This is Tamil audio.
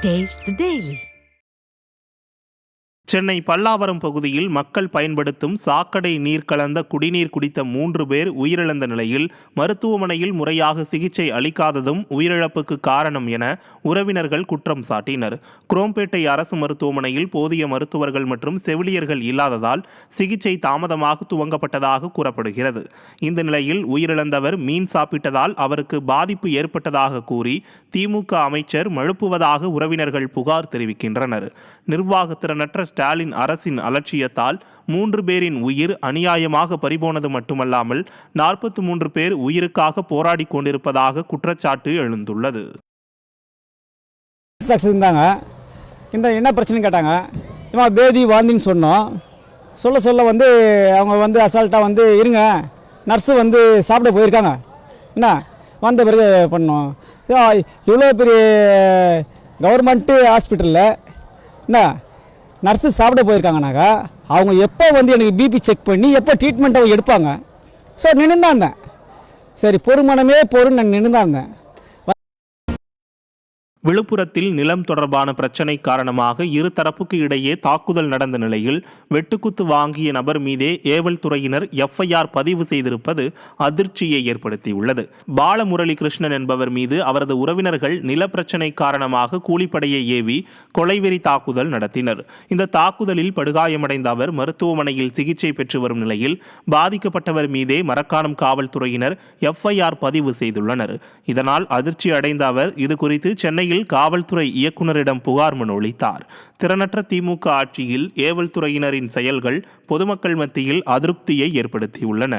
Taste the Daily. Chennai Pallavaram பகுதியில் மக்கள் பயன்படுத்தும் சாக்கடை நீர் கலந்த குடிநீர் குடித்த 3 பேர் உயிரிழந்த நிலையில் மருத்துவமனையில் முறையாக சிகிச்சை அளிக்காததும் உயிரிழப்புக்கு காரணம் என உறவினர்கள் குற்றம் சாட்டினர். குரோம்பேட்டை அரசு மருத்துவமனையில் போதிய மருத்துவர்கள் மற்றும் செவிலியர்கள் இல்லாததால் சிகிச்சை தாமதமாக துவங்கப்பட்டதாக கூறப்படுகிறது. இந்த நிலையில் உயிரிழந்தவர் மீன் சாப்பிட்டதால் அவருக்கு பாதிப்பு ஏற்பட்டதாக கூறி திமுக அமைச்சர் மழுப்புவதாக உறவினர்கள் புகார் தெரிவிக்கின்றனர். நிர்வாகத்திறனற்ற ஸ்டாலின் அரசின் அலட்சியத்தால் 3 பேரின் உயிர் அநியாயமாக பறிபோனது மட்டுமல்லாமல் 43 பேர் உயிருக்காக போராடி கொண்டிருப்பதாக குற்றச்சாட்டு எழுந்துள்ளது. இந்த என்ன பிரச்சனை கேட்டாங்க, பேதி வாந்தின்னு சொன்னோம். சொல்ல அவங்க அசால்ட்டாக இருங்க, நர்ஸு சாப்பிட போயிருக்காங்க, என்ன வந்த பிறகு பண்ணோம். இவ்வளோ பெரிய கவர்மெண்ட்டு ஹாஸ்பிட்டலில் என்ன நர்ஸு சாப்பிட போயிருக்காங்கனாக்கா அவங்க எப்போ எனக்கு பிபி செக் பண்ணி எப்போ ட்ரீட்மெண்ட் அவங்க எடுப்பாங்க. ஸோ நின்றுதான் இருந்தேன், சரி பொறுமனமே பொருள் நான் நின்றுதான் இருந்தேன். விழுப்புரத்தில் நிலம் தொடர்பான பிரச்சினை காரணமாக இரு தரப்புக்கு இடையே தாக்குதல் நடந்த நிலையில் வெட்டுக்குத்து வாங்கிய நபர் மீதே ஏவல் துறையினர் எஃப்ஐஆர் பதிவு செய்திருப்பது அதிர்ச்சியை ஏற்படுத்தியுள்ளது. பாலமுரளி கிருஷ்ணன் என்பவர் மீது அவரது உறவினர்கள் நில பிரச்சினை காரணமாக கூலிப்படையை ஏவி கொலைவெறி தாக்குதல் நடத்தினர். இந்த தாக்குதலில் படுகாயமடைந்த அவர் மருத்துவமனையில் சிகிச்சை பெற்று வரும் நிலையில் பாதிக்கப்பட்டவர் மீதே மரக்காணம் காவல்துறையினர் எஃப்ஐஆர் பதிவு செய்துள்ளனர். இதனால் அதிர்ச்சி அடைந்த அவர் இதுகுறித்து சென்னையில் காவல்துறை இயக்குநரிடம் புகார் மனு அளித்தார். திறனற்ற திமுக ஆட்சியில் ஏவல் துறையினரின் செயல்கள் பொதுமக்கள் மத்தியில் அதிருப்தியை ஏற்படுத்தியுள்ளன.